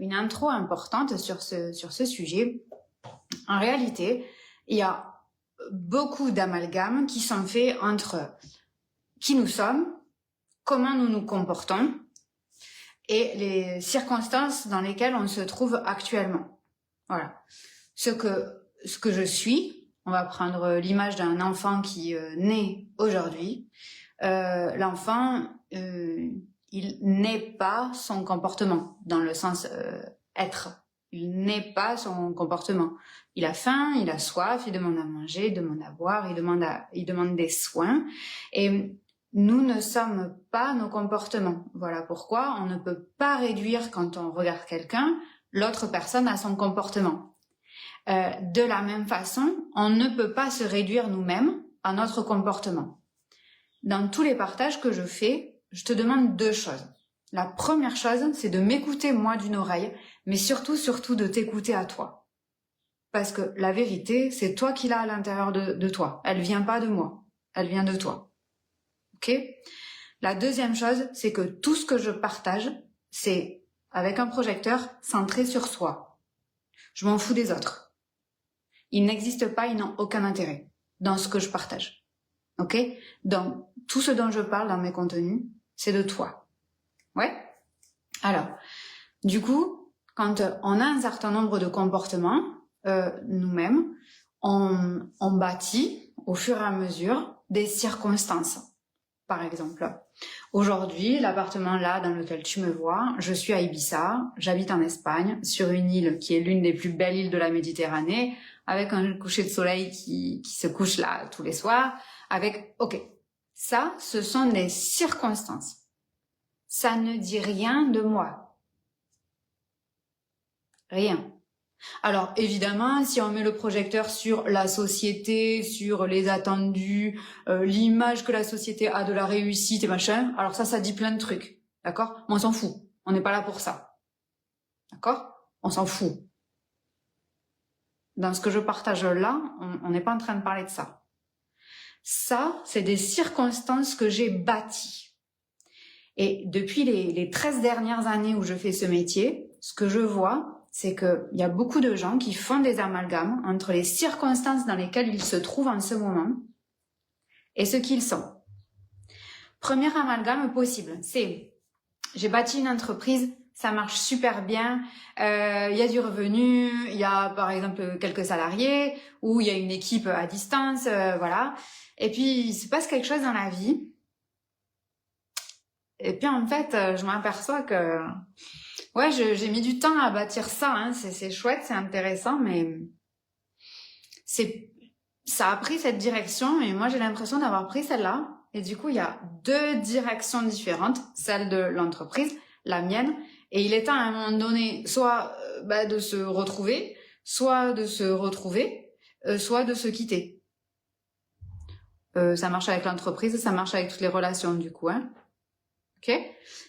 une intro importante sur ce sujet. En réalité, il y a beaucoup d'amalgames qui sont faits entre qui nous sommes, comment nous nous comportons et les circonstances dans lesquelles on se trouve actuellement. Voilà. Ce que je suis, on va prendre l'image d'un enfant qui naît aujourd'hui. L'enfant, il n'est pas son comportement dans le sens être. Il n'est pas son comportement. Il a faim, il a soif, il demande à manger, il demande à boire, il demande des soins. Et nous ne sommes pas nos comportements. Voilà pourquoi on ne peut pas réduire, quand on regarde quelqu'un, l'autre personne à son comportement. De la même façon, on ne peut pas se réduire nous-mêmes à notre comportement. Dans tous les partages que je fais, je te demande 2 choses. La première chose, c'est de m'écouter moi d'une oreille, mais surtout de t'écouter à toi. Parce que la vérité, c'est toi qui l'as à l'intérieur de toi. Elle vient pas de moi, elle vient de toi. Ok ? La deuxième chose, c'est que tout ce que je partage, c'est avec un projecteur centré sur soi. Je m'en fous des autres. Ils n'existent pas, ils n'ont aucun intérêt dans ce que je partage. Ok ? Donc, tout ce dont je parle dans mes contenus, c'est de toi. Ouais ? Alors, du coup, quand on a un certain nombre de comportements, nous-mêmes, on bâtit au fur et à mesure des circonstances. Par exemple, aujourd'hui, l'appartement là dans lequel tu me vois, je suis à Ibiza, j'habite en Espagne, sur une île qui est l'une des plus belles îles de la Méditerranée, avec un coucher de soleil qui se couche là tous les soirs, ok, ça, ce sont des circonstances. Ça ne dit rien de moi. Rien. Alors évidemment, si on met le projecteur sur la société, sur les attendus, l'image que la société a de la réussite et machin, alors ça dit plein de trucs, d'accord ? Mais on s'en fout, on n'est pas là pour ça, d'accord ? On s'en fout. Dans ce que je partage là, on n'est pas en train de parler de ça. Ça, c'est des circonstances que j'ai bâties. Et depuis les 13 dernières années où je fais ce métier, ce que je vois, c'est qu'il y a beaucoup de gens qui font des amalgames entre les circonstances dans lesquelles ils se trouvent en ce moment et ce qu'ils sont. Premier amalgame possible, c'est j'ai bâti une entreprise, ça marche super bien, il y a du revenu, il y a par exemple quelques salariés, ou il y a une équipe à distance, voilà. Et puis il se passe quelque chose dans la vie. Et puis en fait, je m'aperçois que ouais, j'ai mis du temps à bâtir ça, hein. C'est chouette, c'est intéressant, mais ça a pris cette direction et moi j'ai l'impression d'avoir pris celle-là. Et du coup, il y a 2 directions différentes, celle de l'entreprise, la mienne, et il est temps à un moment donné soit de se retrouver, soit de se retrouver, soit de se quitter. Ça marche avec l'entreprise, ça marche avec toutes les relations du coup, hein. Ok ?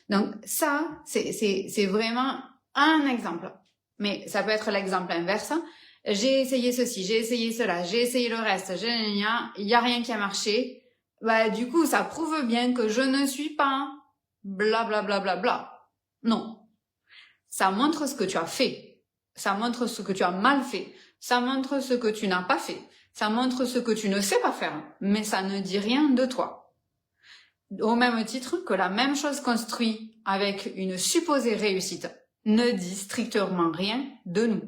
Donc ça, c'est vraiment un exemple. Mais ça peut être l'exemple inverse. J'ai essayé ceci, j'ai essayé cela, j'ai essayé le reste, il y a rien qui a marché. Du coup, ça prouve bien que je ne suis pas bla bla bla bla bla. Non. Ça montre ce que tu as fait. Ça montre ce que tu as mal fait. Ça montre ce que tu n'as pas fait. Ça montre ce que tu ne sais pas faire. Mais ça ne dit rien de toi. Au même titre que la même chose construite avec une supposée réussite ne dit strictement rien de nous.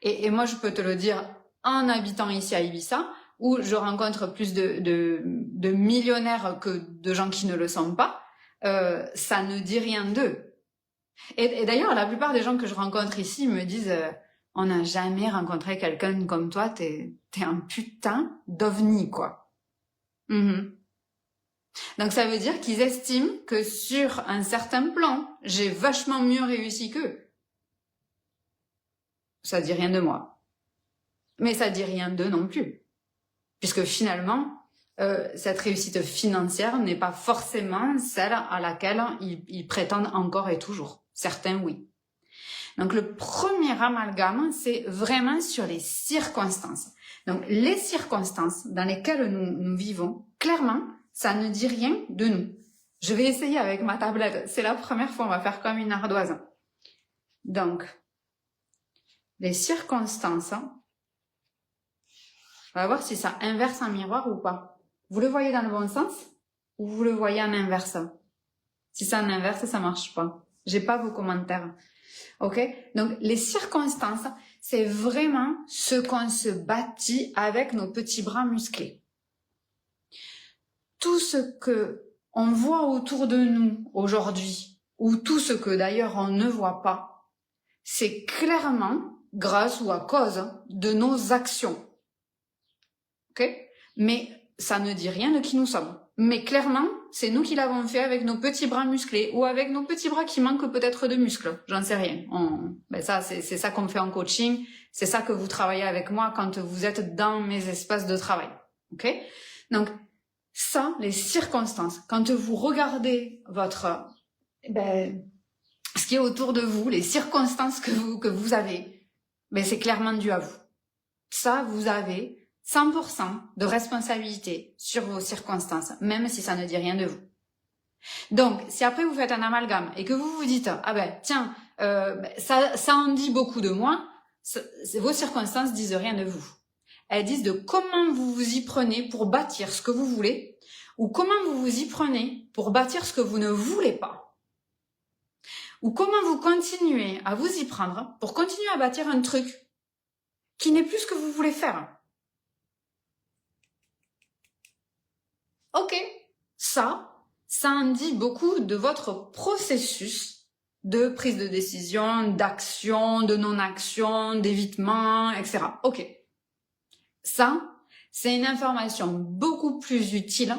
Et moi, je peux te le dire en habitant ici à Ibiza, où je rencontre plus de millionnaires que de gens qui ne le sont pas, ça ne dit rien d'eux. Et d'ailleurs, la plupart des gens que je rencontre ici me disent on n'a jamais rencontré quelqu'un comme toi, t'es un putain d'ovni, quoi. Donc ça veut dire qu'ils estiment que sur un certain plan, j'ai vachement mieux réussi qu'eux. Ça dit rien de moi. Mais ça dit rien d'eux non plus. Puisque finalement, cette réussite financière n'est pas forcément celle à laquelle ils prétendent encore et toujours. Certains, oui. Donc le premier amalgame, c'est vraiment sur les circonstances. Donc les circonstances dans lesquelles nous vivons, clairement, ça ne dit rien de nous. Je vais essayer avec ma tablette. C'est la première fois, on va faire comme une ardoise. Donc, les circonstances, on va voir si ça inverse un miroir ou pas. Vous le voyez dans le bon sens ou vous le voyez en inverse? Si c'est en inverse, ça marche pas. J'ai pas vos commentaires. Ok? Donc, les circonstances, c'est vraiment ce qu'on se bâtit avec nos petits bras musclés. Tout ce que on voit autour de nous aujourd'hui, ou tout ce que d'ailleurs on ne voit pas, c'est clairement grâce ou à cause de nos actions. Ok? Mais ça ne dit rien de qui nous sommes. Mais clairement, c'est nous qui l'avons fait avec nos petits bras musclés ou avec nos petits bras qui manquent peut-être de muscles. J'en sais rien. Ça, c'est ça qu'on fait en coaching. C'est ça que vous travaillez avec moi quand vous êtes dans mes espaces de travail. Ok? Donc, ça, les circonstances. Quand vous regardez ce qui est autour de vous, les circonstances que vous avez, c'est clairement dû à vous. Ça, vous avez 100% de responsabilité sur vos circonstances, même si ça ne dit rien de vous. Donc, si après vous faites un amalgame et que vous vous dites, ça en dit beaucoup de moi, vos circonstances disent rien de vous. Elles disent de comment vous vous y prenez pour bâtir ce que vous voulez, ou comment vous vous y prenez pour bâtir ce que vous ne voulez pas. Ou comment vous continuez à vous y prendre pour continuer à bâtir un truc qui n'est plus ce que vous voulez faire. Ok, ça en dit beaucoup de votre processus de prise de décision, d'action, de non-action, d'évitement, etc. Ok, ça, c'est une information beaucoup plus utile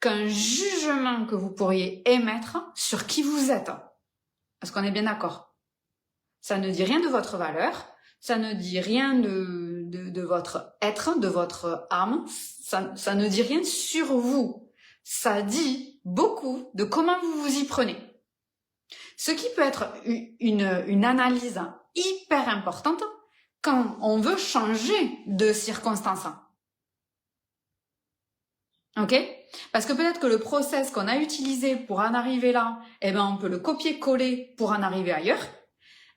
qu'un jugement que vous pourriez émettre sur qui vous êtes. Est-ce qu'on est bien d'accord? Ça ne dit rien de votre valeur, ça ne dit rien de votre être, de votre âme, ça ne dit rien sur vous. Ça dit beaucoup de comment vous vous y prenez. Ce qui peut être une analyse hyper importante quand on veut changer de circonstance. Ok? Parce que peut-être que le process qu'on a utilisé pour en arriver là, on peut le copier-coller pour en arriver ailleurs.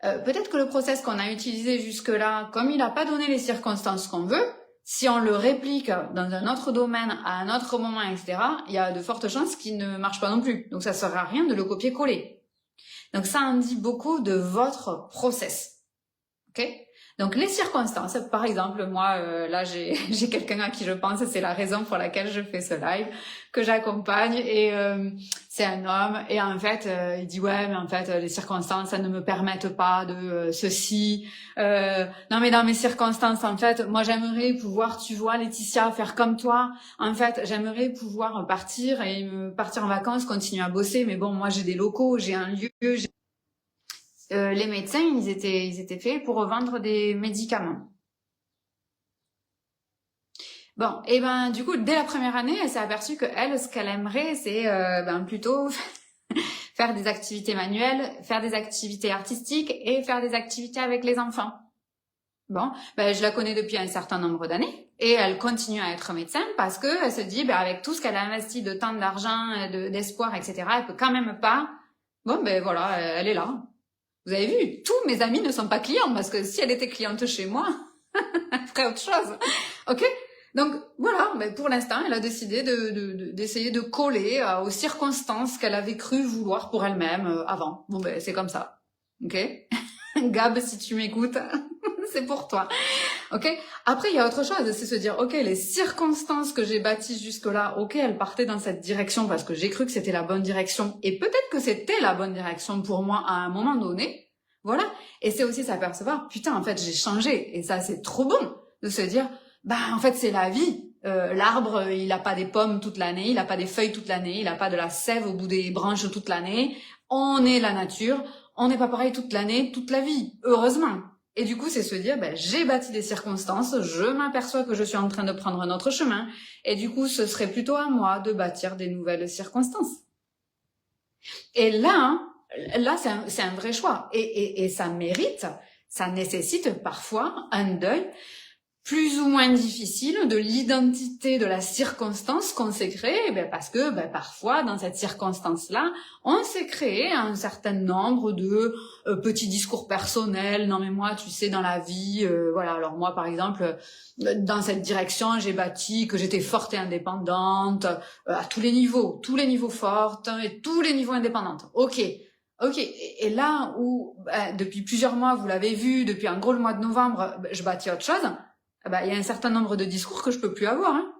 Peut-être que le process qu'on a utilisé jusque-là, comme il n'a pas donné les circonstances qu'on veut, si on le réplique dans un autre domaine, à un autre moment, etc., il y a de fortes chances qu'il ne marche pas non plus. Donc ça ne sert à rien de le copier-coller. Donc ça en dit beaucoup de votre process. Ok? Donc les circonstances, par exemple, moi, là j'ai quelqu'un à qui je pense, c'est la raison pour laquelle je fais ce live, que j'accompagne, et c'est un homme, et en fait, il dit ouais, mais en fait, les circonstances, ça ne me permettent pas de ceci. Non, mais dans mes circonstances, en fait, moi j'aimerais pouvoir, tu vois, Laetitia, faire comme toi. En fait, j'aimerais pouvoir partir en vacances, continuer à bosser, mais bon, moi j'ai des locaux, j'ai un lieu, les médecins, ils étaient faits pour vendre des médicaments. Bon, et du coup, dès la première année, elle s'est aperçue que elle, ce qu'elle aimerait, c'est plutôt faire des activités manuelles, faire des activités artistiques et faire des activités avec les enfants. Bon, je la connais depuis un certain nombre d'années et elle continue à être médecin parce que elle se dit, avec tout ce qu'elle a investi de temps, d'argent, d'espoir, etc., elle peut quand même pas. Bon, voilà, elle est là. Vous avez vu, tous mes amis ne sont pas clients parce que si elle était cliente chez moi, elle ferait autre chose. Ok? Donc voilà, pour l'instant, elle a décidé d'essayer de coller aux circonstances qu'elle avait cru vouloir pour elle-même avant. Bon, c'est comme ça. Ok? Gab, si tu m'écoutes, c'est pour toi. Ok? Après, il y a autre chose, c'est se dire, ok, les circonstances que j'ai bâties jusque-là, ok, elles partaient dans cette direction parce que j'ai cru que c'était la bonne direction et peut-être que c'était la bonne direction pour moi à un moment donné. Voilà. Et c'est aussi s'apercevoir, putain, en fait, j'ai changé. Et ça, c'est trop bon de se dire, en fait, c'est la vie. L'arbre, il a pas des pommes toute l'année, il a pas des feuilles toute l'année, il a pas de la sève au bout des branches toute l'année. On est la nature. On n'est pas pareil toute l'année, toute la vie. Heureusement. Et du coup, c'est se dire, j'ai bâti des circonstances, je m'aperçois que je suis en train de prendre un autre chemin, et du coup, ce serait plutôt à moi de bâtir des nouvelles circonstances. Et là, c'est un vrai choix. Et ça mérite, ça nécessite parfois un deuil. plus ou moins difficile de l'identité de la circonstance qu'on s'est créée, parce que parfois dans cette circonstance-là, on s'est créé un certain nombre de petits discours personnels. Non mais moi, tu sais, dans la vie, voilà. Alors moi, par exemple, dans cette direction, j'ai bâti que j'étais forte et indépendante à tous les niveaux fortes et tous les niveaux indépendantes. Ok. Et là où depuis plusieurs mois, vous l'avez vu, depuis en gros le mois de novembre, je bâtis autre chose. Il y a un certain nombre de discours que je peux plus avoir. Hein.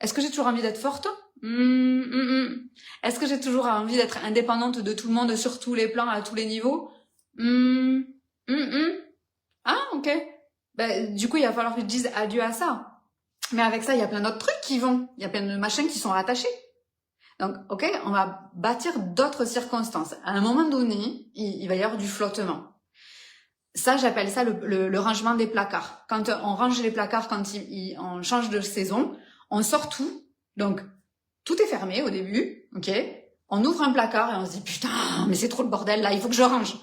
Est-ce que j'ai toujours envie d'être forte? Est-ce que j'ai toujours envie d'être indépendante de tout le monde sur tous les plans, à tous les niveaux? Ah, ok. Du coup, il va falloir que je dise adieu à ça. Mais avec ça, il y a plein d'autres trucs qui vont. Il y a plein de machins qui sont rattachés. Donc, ok, on va bâtir d'autres circonstances. À un moment donné, il va y avoir du flottement. Ça, j'appelle ça le rangement des placards. Quand on range les placards, quand on change de saison, on sort tout. Donc, tout est fermé au début, ok. On ouvre un placard et on se dit, putain, mais c'est trop le bordel, là, il faut que je range.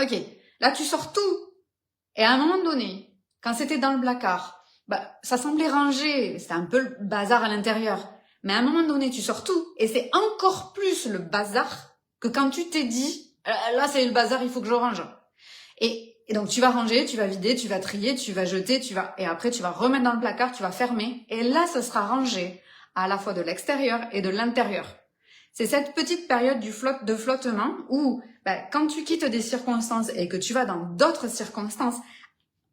Ok, là, tu sors tout. Et à un moment donné, quand c'était dans le placard, ça semblait rangé, c'était un peu le bazar à l'intérieur. Mais à un moment donné, tu sors tout. Et c'est encore plus le bazar que quand tu t'es dit, là, c'est le bazar, il faut que je range. Et donc, tu vas ranger, tu vas vider, tu vas trier, tu vas jeter, et après, tu vas remettre dans le placard, tu vas fermer. Et là, ça sera rangé à la fois de l'extérieur et de l'intérieur. C'est cette petite période de flottement où, quand tu quittes des circonstances et que tu vas dans d'autres circonstances,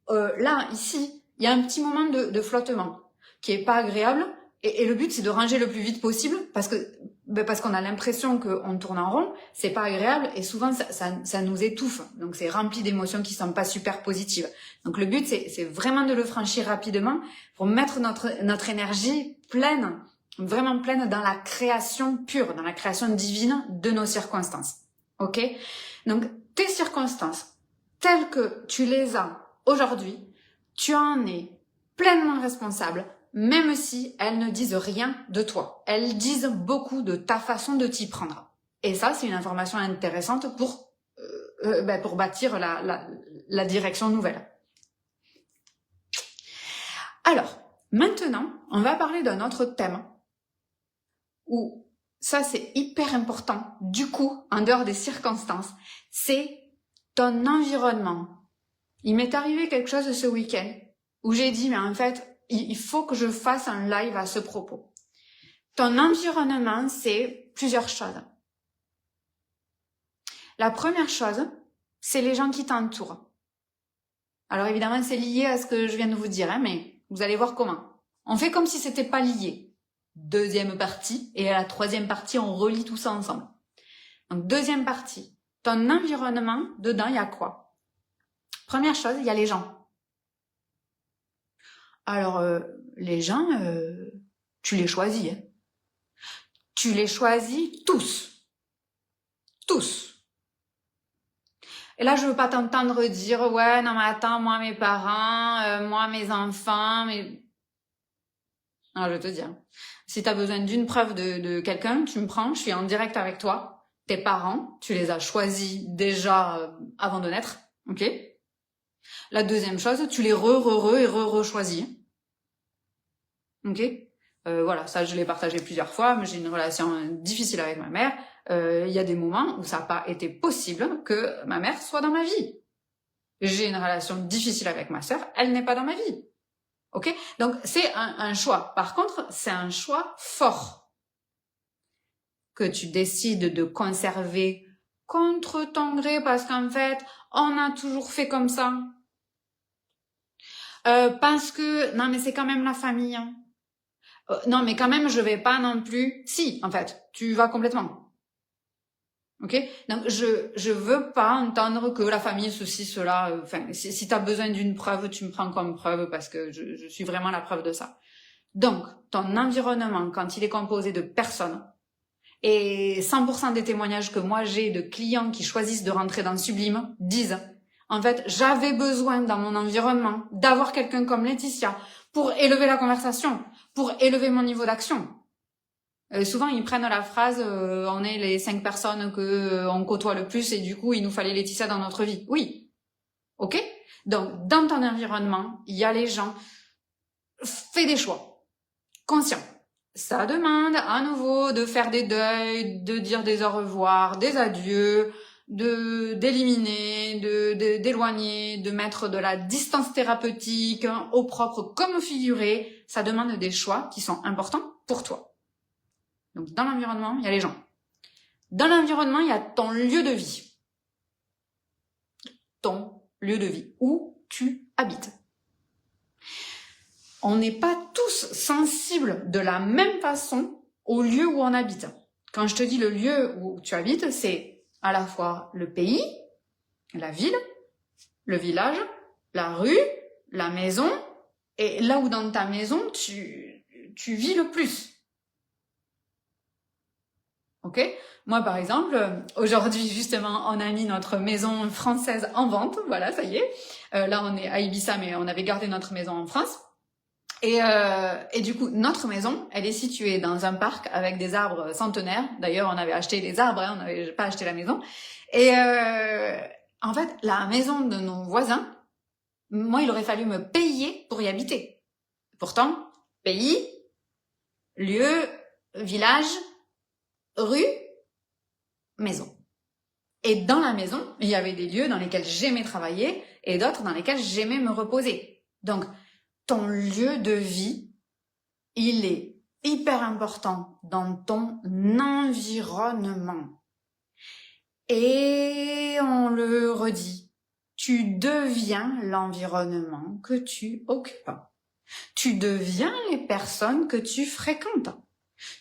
là, ici, il y a un petit moment de flottement qui est pas agréable. Et le but, c'est de ranger le plus vite possible parce qu'on a l'impression qu'on tourne en rond, c'est pas agréable et souvent ça nous étouffe. Donc c'est rempli d'émotions qui sont pas super positives. Donc le but, c'est vraiment de le franchir rapidement pour mettre notre énergie pleine, vraiment pleine dans la création pure, dans la création divine de nos circonstances. Ok? Donc tes circonstances, telles que tu les as aujourd'hui, tu en es pleinement responsable. Même si elles ne disent rien de toi. Elles disent beaucoup de ta façon de t'y prendre. Et ça, c'est une information intéressante pour bâtir la direction nouvelle. Alors, maintenant, on va parler d'un autre thème où ça, c'est hyper important. Du coup, en dehors des circonstances, c'est ton environnement. Il m'est arrivé quelque chose ce week-end où j'ai dit, mais en fait, il faut que je fasse un live à ce propos. Ton environnement, c'est plusieurs choses. La première chose, c'est les gens qui t'entourent. Alors évidemment, c'est lié à ce que je viens de vous dire, mais vous allez voir comment. On fait comme si c'était pas lié. Deuxième partie, et à la troisième partie, on relie tout ça ensemble. Donc deuxième partie, ton environnement, dedans, il y a quoi? Première chose, il y a les gens. Alors, les gens, tu les choisis. Hein. Tu les choisis tous. Tous. Et là, je veux pas t'entendre dire, ouais, non mais attends, moi mes parents, moi mes enfants, mais... Non, je vais te dire. Si tu as besoin d'une preuve de quelqu'un, tu me prends, je suis en direct avec toi. Tes parents, tu les as choisis déjà avant de naître, ok? La deuxième chose, tu les re-choisis. Ok, voilà, ça je l'ai partagé plusieurs fois, mais j'ai une relation difficile avec ma mère. Il y a des moments où ça n'a pas été possible que ma mère soit dans ma vie. J'ai une relation difficile avec ma sœur, elle n'est pas dans ma vie. Ok, donc c'est un choix. Par contre, c'est un choix fort que tu décides de conserver contre ton gré parce qu'en fait, on a toujours fait comme ça. Parce que non, mais c'est quand même la famille. Hein. Non, mais quand même, je vais pas non plus... Si, en fait, tu vas complètement. Ok? Donc, je veux pas entendre que la famille, ceci, cela... Enfin, si tu as besoin d'une preuve, tu me prends comme preuve parce que je suis vraiment la preuve de ça. Donc, ton environnement, quand il est composé de personnes, et 100% des témoignages que moi j'ai de clients qui choisissent de rentrer dans Sublime disent, en fait, j'avais besoin dans mon environnement d'avoir quelqu'un comme Laetitia pour élever la conversation, pour élever mon niveau d'action. Souvent, ils prennent la phrase on est les 5 personnes que on côtoie le plus et du coup, il nous fallait Laetitia dans notre vie. Oui. OK? Donc, dans ton environnement, il y a les gens. fais des choix conscients. Ça demande à nouveau de faire des deuils, de dire des au revoir, des adieux, d'éliminer, d'éloigner, de mettre de la distance thérapeutique au propre comme au figuré. Ça demande des choix qui sont importants pour toi. Donc dans l'environnement, il y a les gens. Dans l'environnement, il y a ton lieu de vie. Ton lieu de vie, où tu habites. On n'est pas tous sensibles de la même façon au lieu où on habite. Quand je te dis le lieu où tu habites, c'est à la fois le pays, la ville, le village, la rue, la maison, et là où dans ta maison, tu vis le plus. Ok ? Moi, par exemple, aujourd'hui, justement, on a mis notre maison française en vente. Voilà, ça y est. Là, on est à Ibiza, mais on avait gardé notre maison en France. Et du coup, notre maison, elle est située dans un parc avec des arbres centenaires. D'ailleurs, on avait acheté les arbres, hein, on n'avait pas acheté la maison. Et en fait, la maison de nos voisins, moi, il aurait fallu me payer pour y habiter. Pourtant, pays, lieu, village, rue, maison. Et dans la maison, il y avait des lieux dans lesquels j'aimais travailler et d'autres dans lesquels j'aimais me reposer. Donc, ton lieu de vie, il est hyper important dans ton environnement. Et on le redit, tu deviens l'environnement que tu occupes. Tu deviens les personnes que tu fréquentes.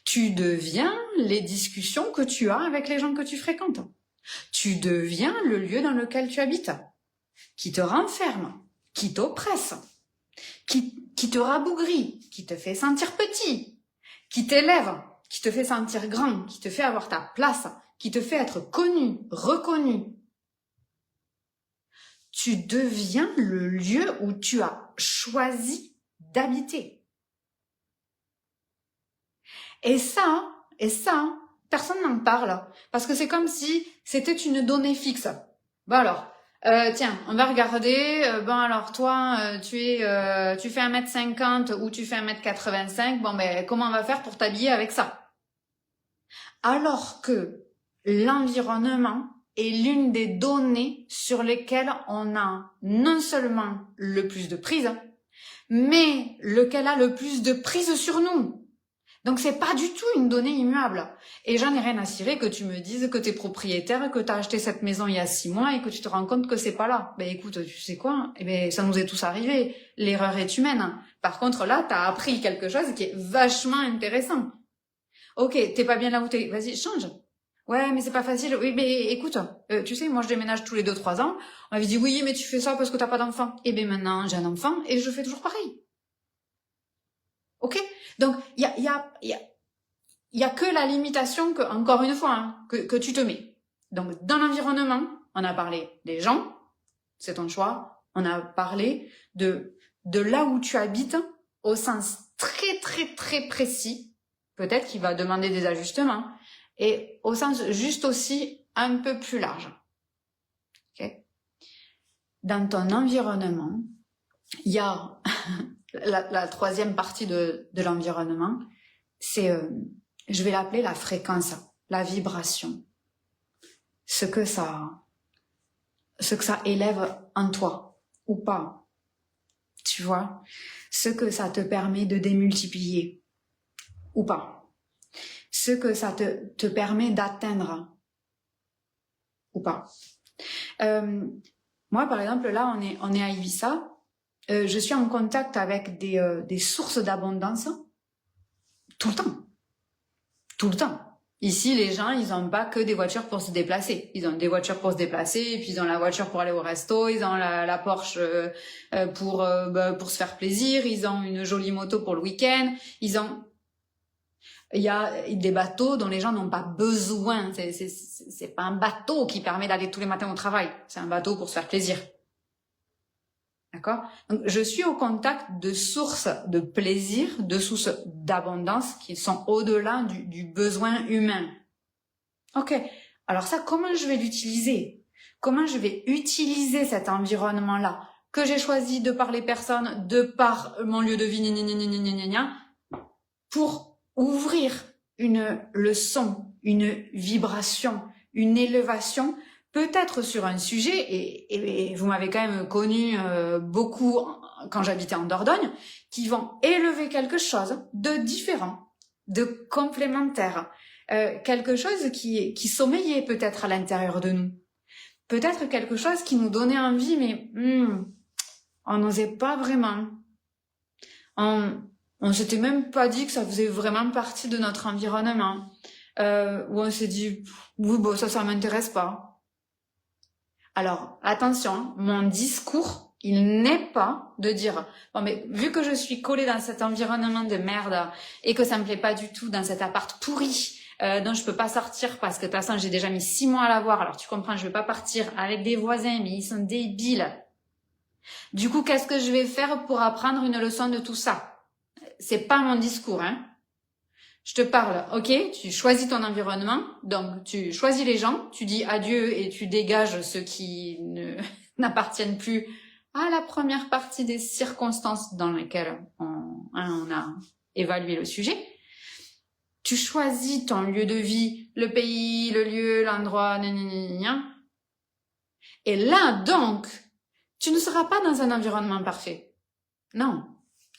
Tu deviens les discussions que tu as avec les gens que tu fréquentes. Tu deviens le lieu dans lequel tu habites, qui te renferme, qui t'oppresse, qui te rabougrit, qui te fait sentir petit, qui t'élève, qui te fait sentir grand, qui te fait avoir ta place, qui te fait être connu, reconnu. Tu deviens le lieu où tu as choisi d'habiter. Et ça, personne n'en parle. Parce que c'est comme si c'était une donnée fixe. Bon alors, tiens, on va regarder. Bon alors toi, tu fais 1m50 ou tu fais 1m85. Bon ben, comment on va faire pour t'habiller avec ça? Alors que l'environnement est l'une des données sur lesquelles on a non seulement le plus de prise, mais lequel a le plus de prise sur nous. Donc c'est pas du tout une donnée immuable. Et j'en ai rien à cirer que tu me dises que t'es propriétaire, que t'as acheté cette maison il y a 6 mois et que tu te rends compte que c'est pas là. Ben écoute, tu sais quoi? Eh ben ça nous est tous arrivé. L'erreur est humaine. Par contre là, t'as appris quelque chose qui est vachement intéressant. Ok, t'es pas bien là où t'es. Vas-y, change. Ouais, mais c'est pas facile. Oui, mais écoute, tu sais, moi je déménage tous les 2-3 ans. On m'avait dit oui, mais tu fais ça parce que t'as pas d'enfant. Eh ben maintenant j'ai un enfant et je fais toujours pareil. Ok? Donc, il y a que la limitation que, encore une fois, hein, que tu te mets. Donc, dans l'environnement, on a parlé des gens, c'est ton choix. On a parlé de là où tu habites au sens très, très, très précis. Peut-être qu'il va demander des ajustements. Et au sens juste aussi un peu plus large. Okay? Dans ton environnement, il y a la troisième partie de l'environnement, c'est, je vais l'appeler la fréquence, la vibration. Ce que ça élève en toi, ou pas. Tu vois? Ce que ça te permet de démultiplier, ou pas. Ce que ça te permet d'atteindre, ou pas. Moi, par exemple, là, on est à Ibiza. Je suis en contact avec des sources d'abondance tout le temps. Tout le temps. Ici, les gens, ils ont pas que des voitures pour se déplacer. Ils ont des voitures pour se déplacer, et puis ils ont la voiture pour aller au resto, ils ont la Porsche pour se faire plaisir, ils ont une jolie moto pour le week-end, il y a des bateaux dont les gens n'ont pas besoin. C'est pas un bateau qui permet d'aller tous les matins au travail. C'est un bateau pour se faire plaisir. D'accord? Donc, je suis au contact de sources de plaisir, de sources d'abondance qui sont au-delà du besoin humain. Ok. Alors ça, comment je vais l'utiliser? Comment je vais utiliser cet environnement-là que j'ai choisi de par les personnes, de par mon lieu de vie, gna, gna, gna, gna, gna, gna, gna, pour ouvrir une leçon, une vibration, une élévation, peut-être sur un sujet, et vous m'avez quand même connu beaucoup quand j'habitais en Dordogne, qui vont élever quelque chose de différent, de complémentaire, quelque chose qui sommeillait peut-être à l'intérieur de nous, peut-être quelque chose qui nous donnait envie, mais on n'osait pas vraiment. On s'était même pas dit que ça faisait vraiment partie de notre environnement. Où on s'est dit, oui, bon, ça m'intéresse pas. Alors, attention, mon discours, il n'est pas de dire, bon, mais vu que je suis collée dans cet environnement de merde et que ça me plaît pas du tout dans cet appart pourri, dont je peux pas sortir parce que de toute façon, j'ai déjà mis 6 mois à l'avoir, alors tu comprends, je vais pas partir avec des voisins, mais ils sont débiles. Du coup, qu'est-ce que je vais faire pour apprendre une leçon de tout ça? C'est pas mon discours, hein. Je te parle, ok, tu choisis ton environnement, donc tu choisis les gens, tu dis adieu et tu dégages ceux qui n'appartiennent plus à la première partie des circonstances dans lesquelles on a évalué le sujet. Tu choisis ton lieu de vie, le pays, le lieu, l'endroit, et là donc, tu ne seras pas dans un environnement parfait. Non,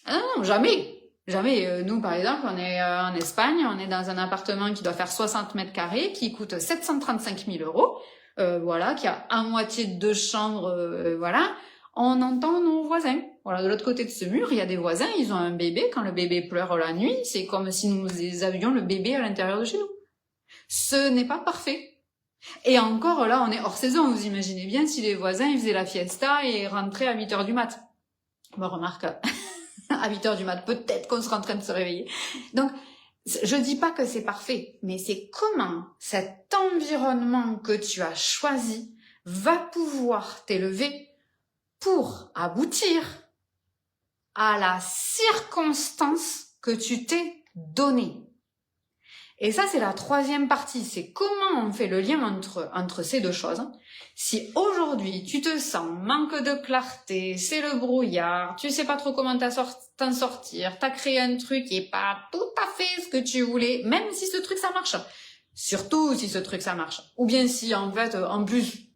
non, jamais. Jamais. Nous, par exemple, on est en Espagne, on est dans un appartement qui doit faire 60 mètres carrés, qui coûte 735 000 euros, voilà, qui a à moitié de 2 chambres, voilà. On entend nos voisins. Voilà, de l'autre côté de ce mur, il y a des voisins, ils ont un bébé. Quand le bébé pleure la nuit, c'est comme si nous avions le bébé à l'intérieur de chez nous. Ce n'est pas parfait. Et encore, là, on est hors saison. Vous imaginez bien si les voisins, ils faisaient la fiesta et rentraient à 8h du mat. Bon, remarque... à 8h du mat, peut-être qu'on sera en train de se réveiller. Donc, je dis pas que c'est parfait, mais c'est comment cet environnement que tu as choisi va pouvoir t'élever pour aboutir à la circonstance que tu t'es donnée. Et ça, c'est la 3e partie. C'est comment on fait le lien entre ces deux choses. Si aujourd'hui, tu te sens manque de clarté, c'est le brouillard, tu sais pas trop comment t'en sortir, t'as créé un truc qui est pas tout à fait ce que tu voulais, même si ce truc, ça marche. Surtout si ce truc, ça marche. Ou bien si, en fait, en plus,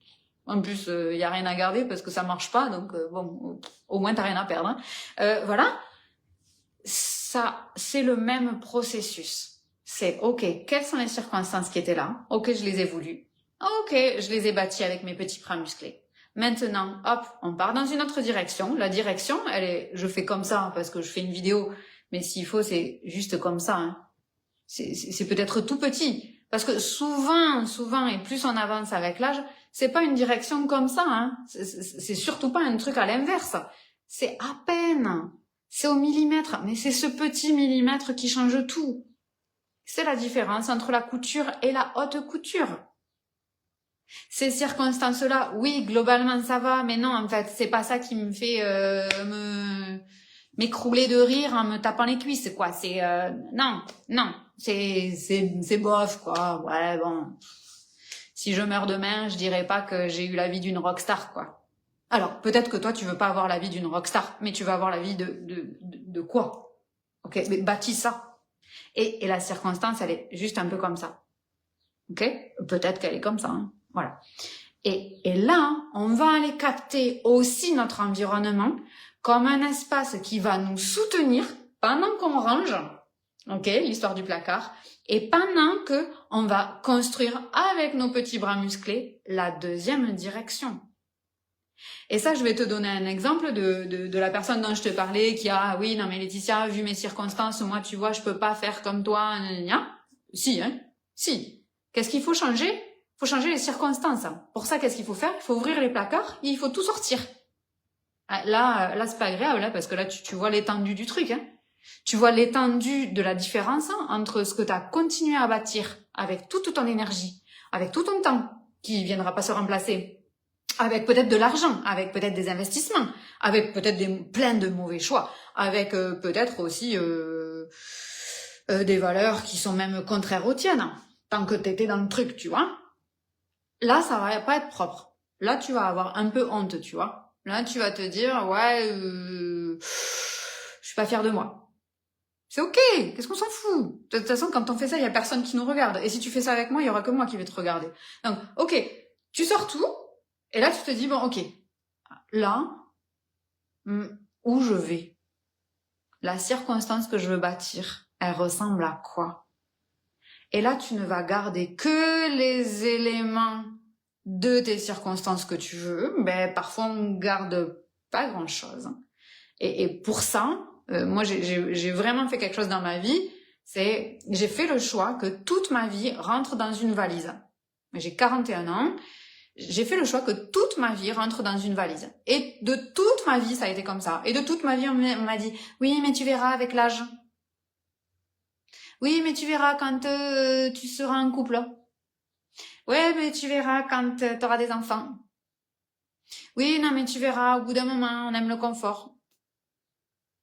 y a rien à garder parce que ça marche pas, donc bon, au moins t'as rien à perdre. Voilà. Ça, c'est le même processus. C'est, ok, quelles sont les circonstances qui étaient là? Ok, je les ai voulues. Ok, je les ai bâties avec mes petits bras musclés. Maintenant, hop, on part dans une autre direction. La direction, je fais comme ça parce que je fais une vidéo, mais s'il faut, c'est juste comme ça. Hein. C'est peut-être tout petit. Parce que souvent, et plus on avance avec l'âge, c'est pas une direction comme ça. Hein. C'est surtout pas un truc à l'inverse. C'est à peine. C'est au millimètre. Mais c'est ce petit millimètre qui change tout. C'est la différence entre la couture et la haute couture. Ces circonstances-là, oui, globalement ça va, mais non, en fait, c'est pas ça qui me fait m'écrouler de rire en me tapant les cuisses, quoi. C'est non, c'est bof, quoi. Ouais, bon. Si je meurs demain, je dirais pas que j'ai eu la vie d'une rockstar, quoi. Alors, peut-être que toi, tu veux pas avoir la vie d'une rockstar, mais tu vas avoir la vie de quoi? Ok, mais bâtis ça. Et la circonstance, elle est juste un peu comme ça. Ok? Peut-être qu'elle est comme ça. Hein. Voilà. Et là, on va aller capter aussi notre environnement comme un espace qui va nous soutenir pendant qu'on range. Ok? L'histoire du placard. Et pendant que on va construire avec nos petits bras musclés la 2e direction. Et ça, je vais te donner un exemple de la personne dont je te parlais qui a, oui, non mais Laetitia, vu mes circonstances, moi, tu vois, je peux pas faire comme toi, Si, hein, si. Qu'est-ce qu'il faut changer? Il faut changer les circonstances. Pour ça, qu'est-ce qu'il faut faire? Il faut ouvrir les placards et il faut tout sortir. Là, c'est pas agréable, là, parce que là, tu vois l'étendue du truc, hein. Tu vois l'étendue de la différence entre ce que tu as continué à bâtir avec toute ton énergie, avec tout ton temps, qui viendra pas se remplacer, avec peut-être de l'argent, avec peut-être des investissements, avec peut-être plein de mauvais choix, avec peut-être aussi des valeurs qui sont même contraires aux tiennes, tant que t'étais dans le truc, tu vois. Là, ça va pas être propre. Là, tu vas avoir un peu honte, tu vois. Là, tu vas te dire, ouais, je suis pas fière de moi. C'est ok, qu'est-ce qu'on s'en fout? De toute façon, quand on fait ça, il y a personne qui nous regarde. Et si tu fais ça avec moi, il y aura que moi qui vais te regarder. Donc, ok, tu sors tout, et là, tu te dis, bon, ok, là, où je vais? La circonstance que je veux bâtir, elle ressemble à quoi? Et là, tu ne vas garder que les éléments de tes circonstances que tu veux. Ben, parfois, on garde pas grand-chose. Et pour ça, moi, j'ai vraiment fait quelque chose dans ma vie. J'ai fait le choix que toute ma vie rentre dans une valise. J'ai 41 ans. J'ai fait le choix que toute ma vie rentre dans une valise. Et de toute ma vie, ça a été comme ça. Et de toute ma vie, on m'a dit, oui, mais tu verras avec l'âge. Oui, mais tu verras quand tu seras en couple. Ouais, mais tu verras quand tu auras des enfants. Oui, non, mais tu verras, au bout d'un moment, on aime le confort.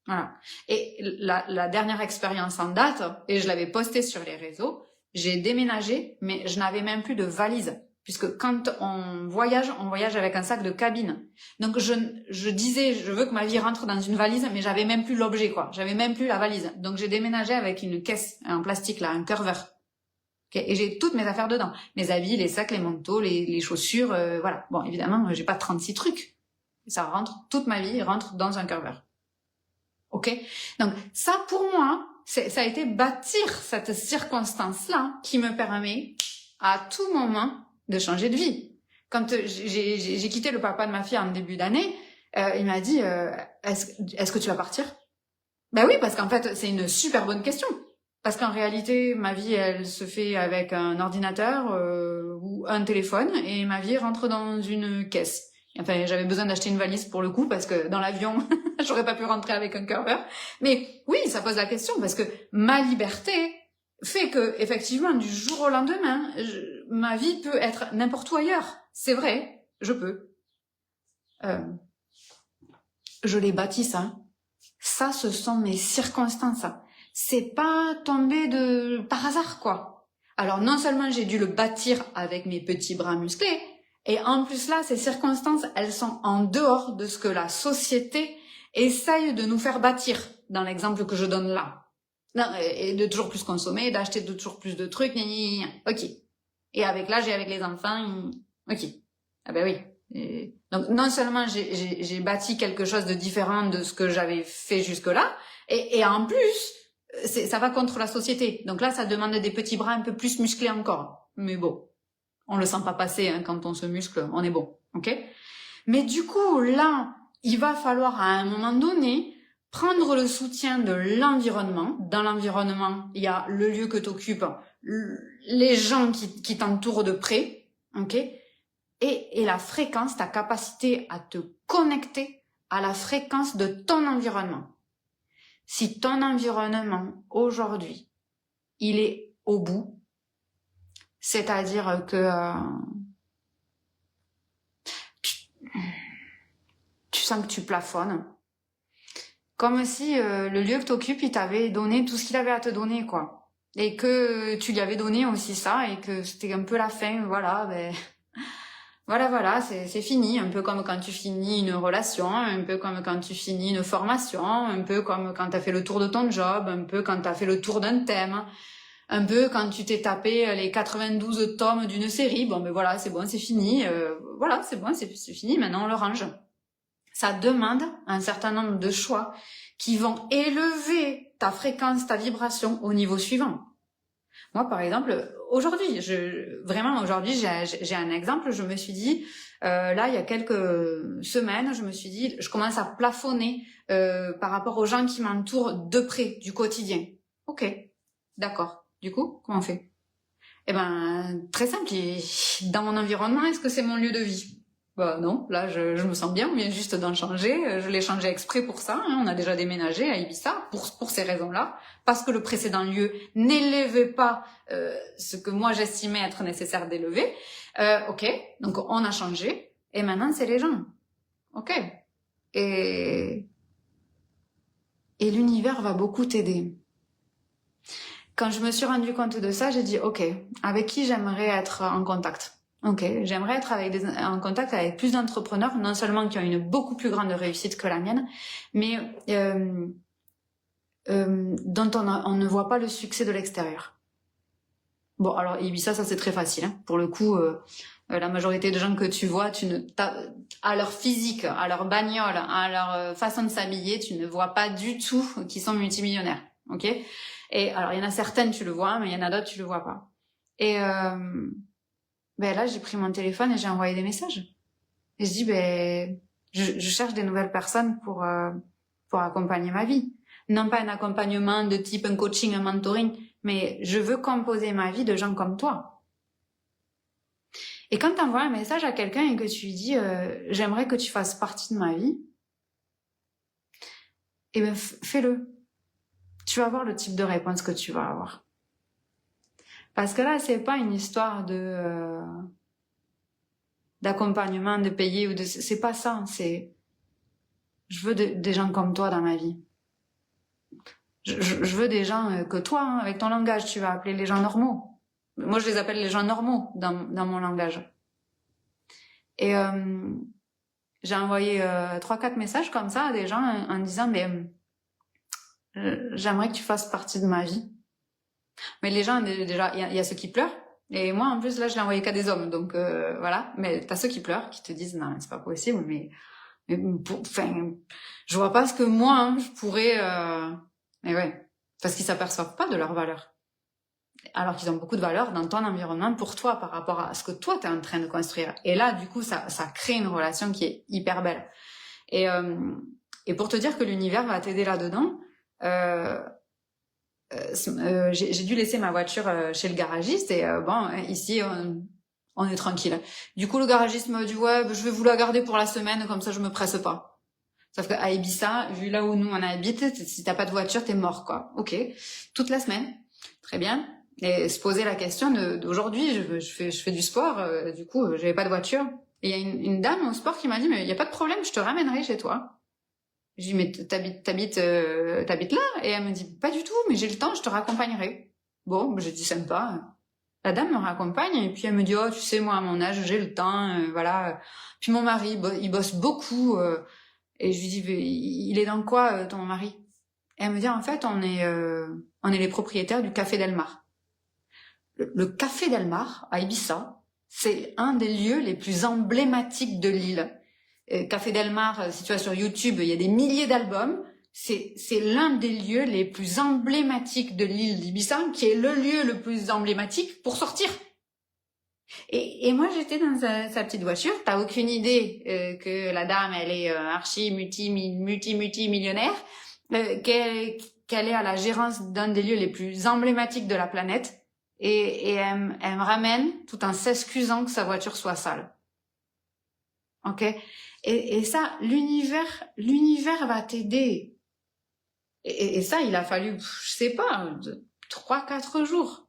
Voilà. Et la dernière expérience en date, et je l'avais postée sur les réseaux, j'ai déménagé, mais je n'avais même plus de valise. Puisque quand on voyage avec un sac de cabine. Donc je disais, je veux que ma vie rentre dans une valise, mais j'avais même plus l'objet, quoi. J'avais même plus la valise. Donc j'ai déménagé avec une caisse en plastique, là, un curveur. Okay, et j'ai toutes mes affaires dedans. Mes habits, les sacs, les manteaux, les chaussures, voilà. Bon, évidemment, j'ai pas 36 trucs. Ça rentre, toute ma vie rentre dans un curveur. Ok? Donc, ça, pour moi, ça a été bâtir cette circonstance-là qui me permet, à tout moment, de changer de vie. Quand j'ai quitté le papa de ma fille en début d'année, il m'a dit, est-ce que tu vas partir? Ben oui, parce qu'en fait, c'est une super bonne question. Parce qu'en réalité, ma vie, elle se fait avec un ordinateur ou un téléphone, et ma vie rentre dans une caisse. Enfin, j'avais besoin d'acheter une valise pour le coup, parce que dans l'avion, j'aurais pas pu rentrer avec un curveur. Mais oui, ça pose la question, parce que ma liberté fait que, effectivement, du jour au lendemain, ma vie peut être n'importe où ailleurs. C'est vrai, je peux. Je l'ai bâti, ça. Ça, ce sont mes circonstances. C'est pas tombé par hasard, quoi. Alors, non seulement j'ai dû le bâtir avec mes petits bras musclés, et en plus là, ces circonstances, elles sont en dehors de ce que la société essaye de nous faire bâtir, dans l'exemple que je donne là. Non, et de toujours plus consommer, d'acheter de toujours plus de trucs, ok. Et avec l'âge et avec les enfants, ok. Ah ben oui. Donc non seulement j'ai bâti quelque chose de différent de ce que j'avais fait jusque-là, et en plus, ça va contre la société. Donc là, ça demande des petits bras un peu plus musclés encore. Mais bon, on le sent pas passer, hein, quand on se muscle, on est bon, ok? Mais du coup, là, il va falloir à un moment donné prendre le soutien de l'environnement. Dans l'environnement, il y a le lieu que t'occupes, les gens qui t'entourent de près, ok? Et la fréquence, ta capacité à te connecter à la fréquence de ton environnement. Si ton environnement, aujourd'hui, il est au bout, c'est-à-dire que tu sens que tu plafonnes, comme si le lieu que tu occupes, il t'avait donné tout ce qu'il avait à te donner, quoi. Et que tu lui avais donné aussi ça, et que c'était un peu la fin, voilà, ben... Voilà, c'est fini. Un peu comme quand tu finis une relation, un peu comme quand tu finis une formation, un peu comme quand t'as fait le tour de ton job, un peu quand t'as fait le tour d'un thème, un peu quand tu t'es tapé les 92 tomes d'une série. Bon, ben voilà, c'est bon, c'est fini. Voilà, c'est bon, c'est fini. Maintenant, on le range. Ça demande un certain nombre de choix qui vont élever ta fréquence, ta vibration au niveau suivant. Moi, par exemple, aujourd'hui, j'ai un exemple. Je me suis dit, là, il y a quelques semaines, je me suis dit, je commence à plafonner par rapport aux gens qui m'entourent de près, du quotidien. Ok, d'accord. Du coup, comment on fait? Eh ben, très simple. Dans mon environnement, est-ce que c'est mon lieu de vie? Bah non, là je me sens bien, on vient juste d'en changer, je l'ai changé exprès pour ça, hein. On a déjà déménagé à Ibiza pour ces raisons-là, parce que le précédent lieu n'élevait pas ce que moi j'estimais être nécessaire d'élever. Ok, donc on a changé, et maintenant c'est les gens. Ok. Et l'univers va beaucoup t'aider. Quand je me suis rendu compte de ça, j'ai dit ok, avec qui j'aimerais être en contact? Ok, j'aimerais être en contact avec plus d'entrepreneurs, non seulement qui ont une beaucoup plus grande réussite que la mienne, mais dont on ne voit pas le succès de l'extérieur. Bon, alors Ibiza, ça c'est très facile. Hein. Pour le coup, la majorité de gens que tu vois, à leur physique, à leur bagnole, à leur façon de s'habiller, tu ne vois pas du tout qu'ils sont multimillionnaires. Ok. Et alors, il y en a certaines, tu le vois, mais il y en a d'autres, tu le vois pas. Et ben là, j'ai pris mon téléphone et j'ai envoyé des messages. Et je dis, ben, je cherche des nouvelles personnes pour accompagner ma vie. Non pas un accompagnement de type un coaching, un mentoring, mais je veux composer ma vie de gens comme toi. Et quand tu envoies un message à quelqu'un et que tu lui dis j'aimerais que tu fasses partie de ma vie, eh ben fais-le. Tu vas voir le type de réponse que tu vas avoir. Parce que là, c'est pas une histoire de d'accompagnement, de payer ou de, c'est pas ça. C'est, je veux des gens comme toi dans ma vie. Je veux des gens que toi, hein, avec ton langage, tu vas appeler les gens normaux. Moi, je les appelle les gens normaux dans mon langage. Et j'ai envoyé 3-4 messages comme ça à des gens en disant mais j'aimerais que tu fasses partie de ma vie. Mais les gens, déjà, il y a ceux qui pleurent. Et moi, en plus, là, je l'ai envoyé qu'à des hommes. Donc, voilà. Mais t'as ceux qui pleurent, qui te disent, non, c'est pas possible, mais enfin, je vois pas ce que moi, hein, je pourrais, mais ouais. Parce qu'ils s'aperçoivent pas de leur valeur. Alors qu'ils ont beaucoup de valeur dans ton environnement pour toi, par rapport à ce que toi, t'es en train de construire. Et là, du coup, ça crée une relation qui est hyper belle. Et pour te dire que l'univers va t'aider là-dedans, j'ai dû laisser ma voiture chez le garagiste et bon, ici on est tranquille. Du coup, le garagiste m'a dit ouais, je vais vous la garder pour la semaine, comme ça je me presse pas. Sauf qu'à Ibiza, vu là où nous on habite, si t'as pas de voiture, t'es mort quoi. Ok, toute la semaine, très bien. Et se poser la question d'aujourd'hui, je fais du sport, du coup j'avais pas de voiture. Et il y a une dame au sport qui m'a dit mais il y a pas de problème, je te ramènerai chez toi. Je lui dis, mais t'habites là? Et elle me dit, pas du tout, mais j'ai le temps, je te raccompagnerai. Bon, j'ai dit sympa. La dame me raccompagne et puis elle me dit, oh, tu sais, moi, à mon âge, j'ai le temps, voilà. Puis mon mari, il bosse beaucoup. Et je lui dis, mais il est dans quoi, ton mari? Et elle me dit, en fait, on est les propriétaires du Café Del Mar. Le Café Del Mar, à Ibiza, c'est un des lieux les plus emblématiques de l'île. Café Del Mar, si tu vas sur YouTube, il y a des milliers d'albums. C'est l'un des lieux les plus emblématiques de l'île d'Ibiza, qui est le lieu le plus emblématique pour sortir. Et moi, j'étais dans sa petite voiture. T'as aucune idée que la dame, elle est archi multi-millionnaire, qu'elle est à la gérance d'un des lieux les plus emblématiques de la planète. Et elle me ramène tout en s'excusant que sa voiture soit sale. Ok? Et ça, l'univers va t'aider. Et ça, il a fallu, je sais pas, 3-4 jours.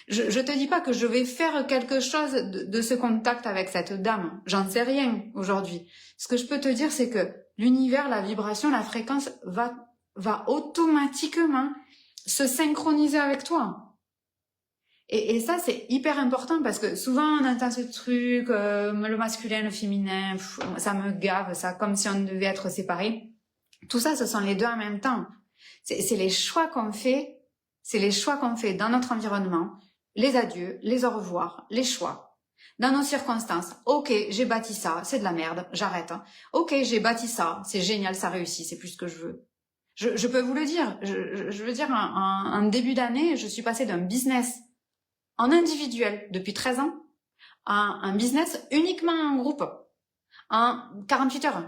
Je te dis pas que je vais faire quelque chose de ce contact avec cette dame. J'en sais rien aujourd'hui. Ce que je peux te dire, c'est que l'univers, la vibration, la fréquence va automatiquement se synchroniser avec toi. Et ça, c'est hyper important parce que souvent, on entend ce truc, le masculin, le féminin, ça me gave, ça, comme si on devait être séparés. Tout ça, ce sont les deux en même temps. C'est les choix qu'on fait, dans notre environnement, les adieux, les au revoir, les choix. Dans nos circonstances, ok, j'ai bâti ça, c'est de la merde, j'arrête. Ok, j'ai bâti ça, c'est génial, ça réussit, c'est plus ce que je veux. Je peux vous le dire, je veux dire, en début d'année, je suis passée d'un business en individuel depuis 13 ans à un business uniquement en groupe en 48 heures.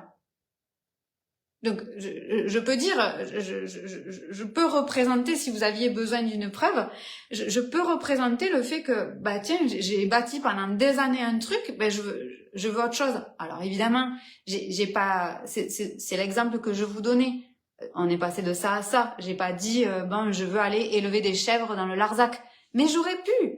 Donc, je peux dire, je peux représenter, si vous aviez besoin d'une preuve, je peux représenter le fait que, bah tiens, j'ai bâti pendant des années un truc, ben je veux autre chose. Alors évidemment, j'ai pas, c'est l'exemple que je vous donnais. On est passé de ça à ça. J'ai pas dit, bon, je veux aller élever des chèvres dans le Larzac. Mais j'aurais pu.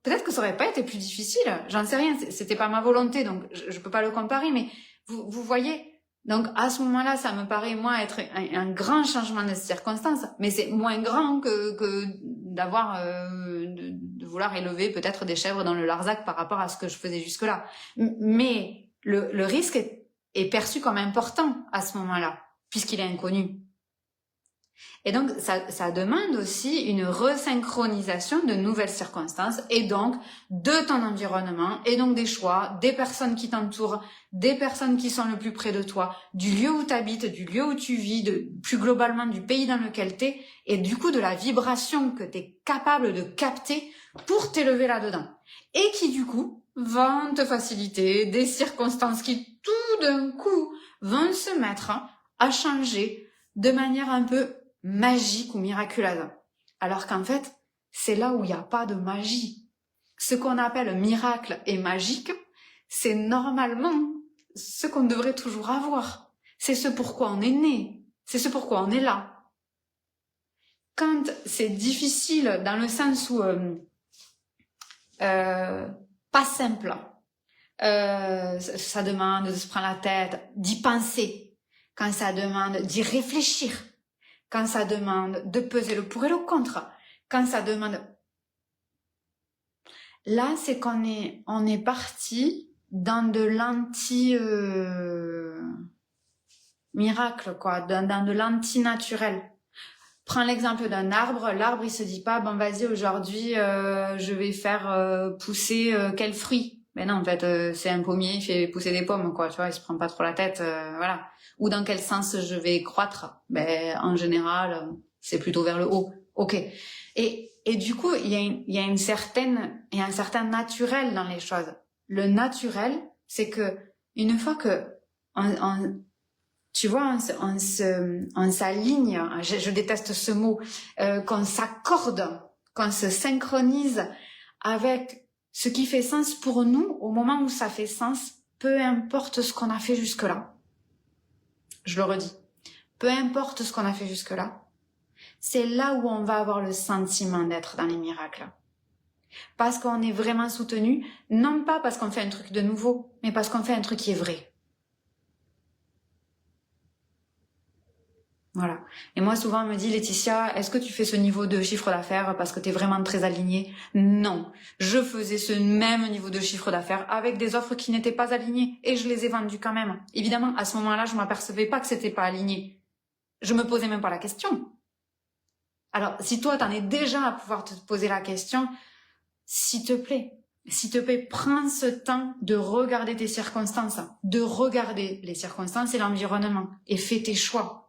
Peut-être que ça aurait pas été plus difficile. J'en sais rien. C'était pas ma volonté, donc je peux pas le comparer. Mais vous voyez. Donc à ce moment-là, ça me paraît moi être un grand changement de circonstances. Mais c'est moins grand que d'avoir de vouloir élever peut-être des chèvres dans le Larzac par rapport à ce que je faisais jusque-là. Mais le risque est perçu comme important à ce moment-là, puisqu'il est inconnu. Et donc, ça demande aussi une resynchronisation de nouvelles circonstances et donc de ton environnement et donc des choix, des personnes qui t'entourent, des personnes qui sont le plus près de toi, du lieu où tu habites, du lieu où tu vis, plus globalement du pays dans lequel tu es et du coup de la vibration que tu es capable de capter pour t'élever là-dedans. Et qui du coup vont te faciliter des circonstances qui tout d'un coup vont se mettre à changer de manière un peu magique ou miraculeuse. Alors qu'en fait, c'est là où il n'y a pas de magie. Ce qu'on appelle miracle et magique, c'est normalement ce qu'on devrait toujours avoir. C'est ce pourquoi on est né. C'est ce pourquoi on est là. Quand c'est difficile dans le sens où pas simple, ça demande de se prendre la tête, d'y penser, quand ça demande d'y réfléchir, quand ça demande de peser le pour et le contre, quand ça demande... Là, c'est qu'on est parti dans de l'anti-miracle, quoi, dans de l'anti-naturel. Prends l'exemple d'un arbre. L'arbre, il se dit pas, bon, vas-y, aujourd'hui, je vais faire pousser quel fruit. Mais non, en fait, c'est un pommier, il fait pousser des pommes, quoi, tu vois, il se prend pas trop la tête, voilà. Ou dans quel sens je vais croître. Ben, en général, c'est plutôt vers le haut. Ok. Et du coup, il y a un certain naturel dans les choses. Le naturel, c'est que une fois que tu vois, on s'aligne, je déteste ce mot, qu'on s'accorde, qu'on se synchronise avec ce qui fait sens pour nous au moment où ça fait sens, peu importe ce qu'on a fait jusque-là. Je le redis. Peu importe ce qu'on a fait jusque-là, c'est là où on va avoir le sentiment d'être dans les miracles. Parce qu'on est vraiment soutenu, non pas parce qu'on fait un truc de nouveau, mais parce qu'on fait un truc qui est vrai. Voilà. Et moi, souvent, on me dit, Laetitia, est-ce que tu fais ce niveau de chiffre d'affaires parce que tu es vraiment très alignée? Non. Je faisais ce même niveau de chiffre d'affaires avec des offres qui n'étaient pas alignées et je les ai vendues quand même. Évidemment, à ce moment-là, je m'apercevais pas que c'était pas aligné. Je me posais même pas la question. Alors, si toi, t'en es déjà à pouvoir te poser la question, s'il te plaît, prends ce temps de regarder tes circonstances, de regarder les circonstances et l'environnement et fais tes choix.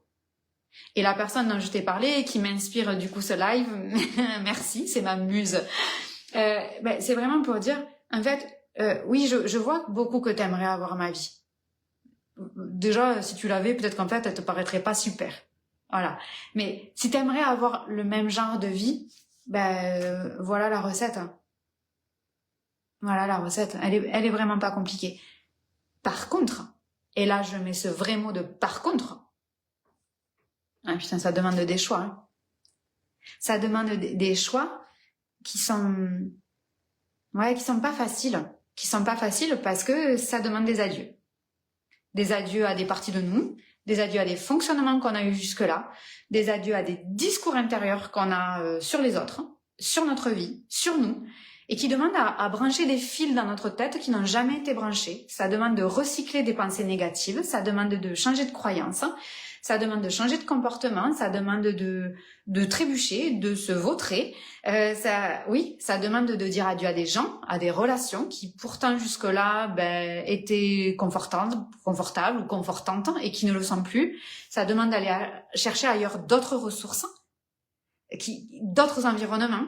Et la personne dont je t'ai parlé, qui m'inspire du coup ce live, merci, c'est ma muse. C'est vraiment pour dire, en fait, oui, je vois beaucoup que t'aimerais avoir ma vie. Déjà, si tu l'avais, peut-être qu'en fait, elle te paraîtrait pas super. Voilà. Mais si t'aimerais avoir le même genre de vie, voilà la recette. Voilà la recette. Elle est vraiment pas compliquée. Par contre, et là je mets ce vrai mot de par contre, ah putain, ça demande des choix. Hein. Ça demande des choix qui sont pas faciles. Qui sont pas faciles parce que ça demande des adieux. Des adieux à des parties de nous, des adieux à des fonctionnements qu'on a eu jusque-là, des adieux à des discours intérieurs qu'on a sur les autres, sur notre vie, sur nous, et qui demandent à brancher des fils dans notre tête qui n'ont jamais été branchés. Ça demande de recycler des pensées négatives, ça demande de changer de croyances, ça demande de changer de comportement, ça demande de trébucher, de se vautrer. Ça demande de dire adieu à des gens, à des relations qui pourtant jusque-là étaient confortables ou confortantes et qui ne le sont plus. Ça demande d'aller chercher ailleurs d'autres ressources, d'autres environnements.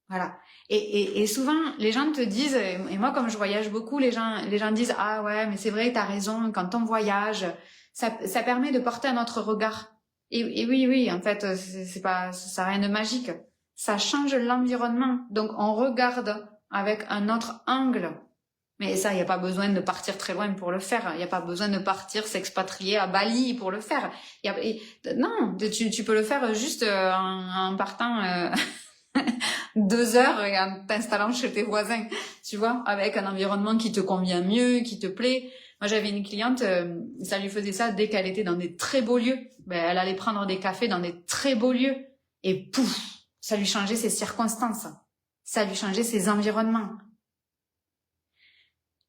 Voilà. Et souvent, les gens te disent, et moi comme je voyage beaucoup, les gens disent, ah ouais, mais c'est vrai, t'as raison, quand on voyage, ça permet de porter un autre regard. Et oui, en fait, ça n'a rien de magique. Ça change l'environnement. Donc, on regarde avec un autre angle. Mais ça, il n'y a pas besoin de partir très loin pour le faire. Il n'y a pas besoin de partir s'expatrier à Bali pour le faire. Non, tu peux le faire juste en partant 2 heures et en t'installant chez tes voisins, tu vois, avec un environnement qui te convient mieux, qui te plaît. Moi, j'avais une cliente, ça lui faisait ça dès qu'elle était dans des très beaux lieux. Elle allait prendre des cafés dans des très beaux lieux et pouf, ça lui changeait ses circonstances. ça a dû changer ses environnements.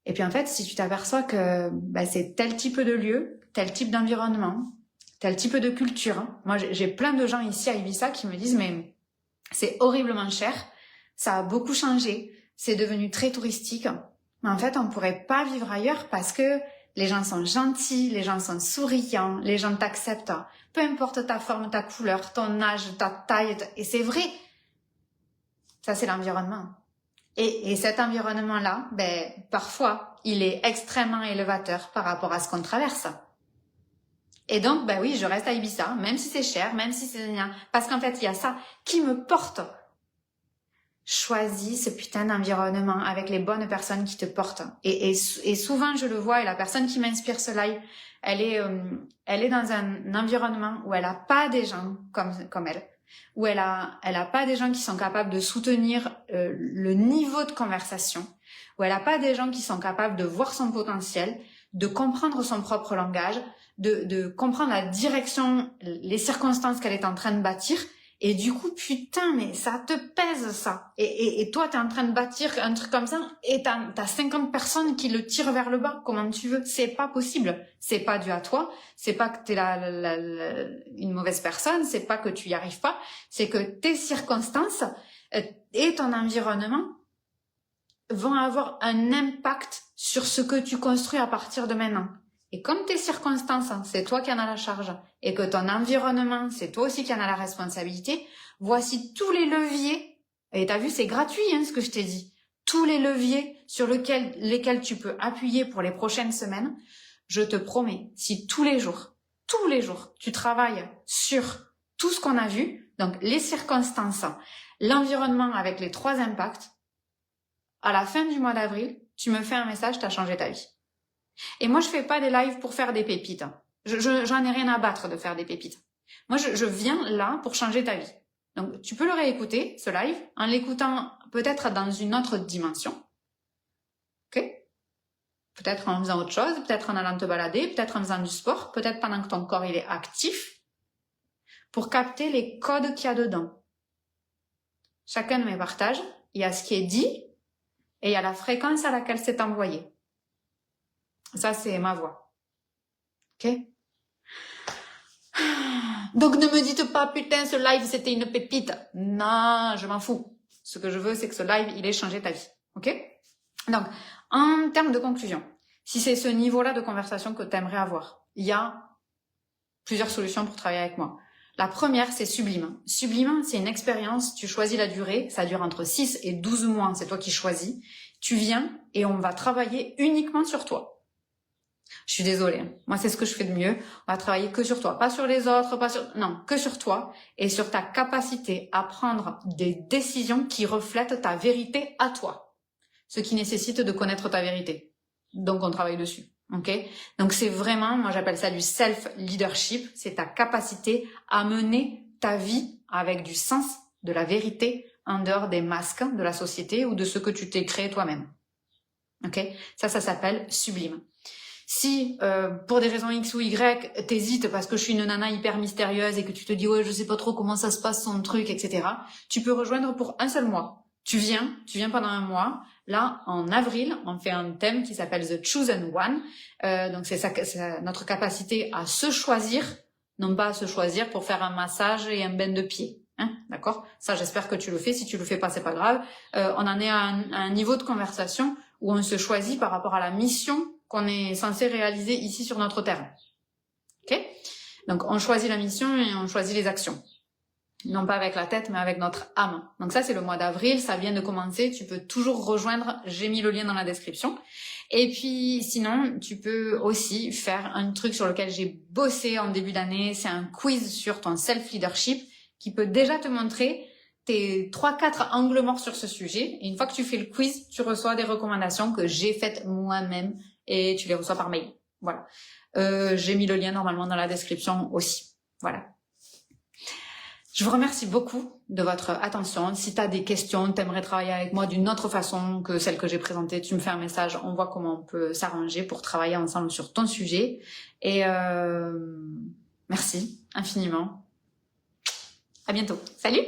Et puis en fait, si tu t'aperçois que c'est tel type de lieu, tel type d'environnement, tel type de culture. Hein. Moi, j'ai plein de gens ici à Ibiza qui me disent « mais c'est horriblement cher, ça a beaucoup changé, c'est devenu très touristique. Mais en fait, on pourrait pas vivre ailleurs parce que les gens sont gentils, les gens sont souriants, les gens t'acceptent. Peu importe ta forme, ta couleur, ton âge, ta taille. Et c'est vrai. Ça, c'est l'environnement. Et cet environnement-là, parfois, il est extrêmement élevateur par rapport à ce qu'on traverse. Et donc, oui, je reste à Ibiza, même si c'est cher, même si c'est... Parce qu'en fait, il y a ça qui me porte. Choisis ce putain d'environnement avec les bonnes personnes qui te portent. Et souvent, je le vois, et la personne qui m'inspire ce live, elle est dans un environnement où elle a pas des gens comme elle, où elle a pas des gens qui sont capables de soutenir le niveau de conversation, où elle a pas des gens qui sont capables de voir son potentiel, de comprendre son propre langage, de comprendre la direction, les circonstances qu'elle est en train de bâtir. Et du coup, putain, mais ça te pèse, ça. Et toi, t'es en train de bâtir un truc comme ça, et t'as 50 personnes qui le tirent vers le bas. Comment tu veux? C'est pas possible. C'est pas dû à toi. C'est pas que t'es une mauvaise personne. C'est pas que tu y arrives pas. C'est que tes circonstances et ton environnement vont avoir un impact sur ce que tu construis à partir de maintenant. Et comme tes circonstances, c'est toi qui en as la charge, et que ton environnement, c'est toi aussi qui en as la responsabilité, voici tous les leviers, et t'as vu, c'est gratuit ce que je t'ai dit, tous les leviers sur lesquels tu peux appuyer pour les prochaines semaines. Je te promets, si tous les jours, tu travailles sur tout ce qu'on a vu, donc les circonstances, l'environnement avec les 3 impacts, à la fin du mois d'avril, tu me fais un message, t'as changé ta vie. Et moi, je fais pas des lives pour faire des pépites. J'en ai rien à battre de faire des pépites. Moi, je viens là pour changer ta vie. Donc, tu peux le réécouter, ce live, en l'écoutant peut-être dans une autre dimension. Ok? Peut-être en faisant autre chose, peut-être en allant te balader, peut-être en faisant du sport, peut-être pendant que ton corps il est actif, pour capter les codes qu'il y a dedans. Chacun de mes partages, il y a ce qui est dit et il y a la fréquence à laquelle c'est envoyé. Ça, c'est ma voix. Ok? Donc, ne me dites pas, putain, ce live, c'était une pépite. Non, je m'en fous. Ce que je veux, c'est que ce live, il ait changé ta vie. Ok? Donc, en termes de conclusion, si c'est ce niveau-là de conversation que tu aimerais avoir, il y a plusieurs solutions pour travailler avec moi. La première, c'est Sublime. Sublime, c'est une expérience, tu choisis la durée, ça dure entre 6 et 12 mois, c'est toi qui choisis. Tu viens et on va travailler uniquement sur toi. Je suis désolée. Moi, c'est ce que je fais de mieux. On va travailler que sur toi. Pas sur les autres, non, que sur toi et sur ta capacité à prendre des décisions qui reflètent ta vérité à toi. Ce qui nécessite de connaître ta vérité. Donc, on travaille dessus. Ok? Donc, c'est vraiment, moi, j'appelle ça du self-leadership. C'est ta capacité à mener ta vie avec du sens, de la vérité, en dehors des masques de la société ou de ce que tu t'es créé toi-même. Ok? Ça s'appelle Sublime. Si, pour des raisons X ou Y, t'hésites parce que je suis une nana hyper mystérieuse et que tu te dis, ouais, je sais pas trop comment ça se passe, son truc, etc., tu peux rejoindre pour un seul mois. Tu viens pendant un mois. Là, en avril, on fait un thème qui s'appelle The Chosen One. Donc, c'est notre capacité à se choisir, non pas à se choisir pour faire un massage et un bain de pied. D'accord? Ça, j'espère que tu le fais. Si tu le fais pas, c'est pas grave. On en est à un niveau de conversation où on se choisit par rapport à la mission qu'on est censé réaliser ici sur notre terre. Ok? Donc, on choisit la mission et on choisit les actions. Non pas avec la tête, mais avec notre âme. Donc ça, c'est le mois d'avril, ça vient de commencer. Tu peux toujours rejoindre, j'ai mis le lien dans la description. Et puis, sinon, tu peux aussi faire un truc sur lequel j'ai bossé en début d'année. C'est un quiz sur ton self-leadership qui peut déjà te montrer tes 3-4 angles morts sur ce sujet. Et une fois que tu fais le quiz, tu reçois des recommandations que j'ai faites moi-même et tu les reçois par mail. Voilà. J'ai mis le lien normalement dans la description aussi. Voilà. Je vous remercie beaucoup de votre attention. Si tu as des questions, tu aimerais travailler avec moi d'une autre façon que celle que j'ai présentée, tu me fais un message, on voit comment on peut s'arranger pour travailler ensemble sur ton sujet. Et merci infiniment. À bientôt. Salut!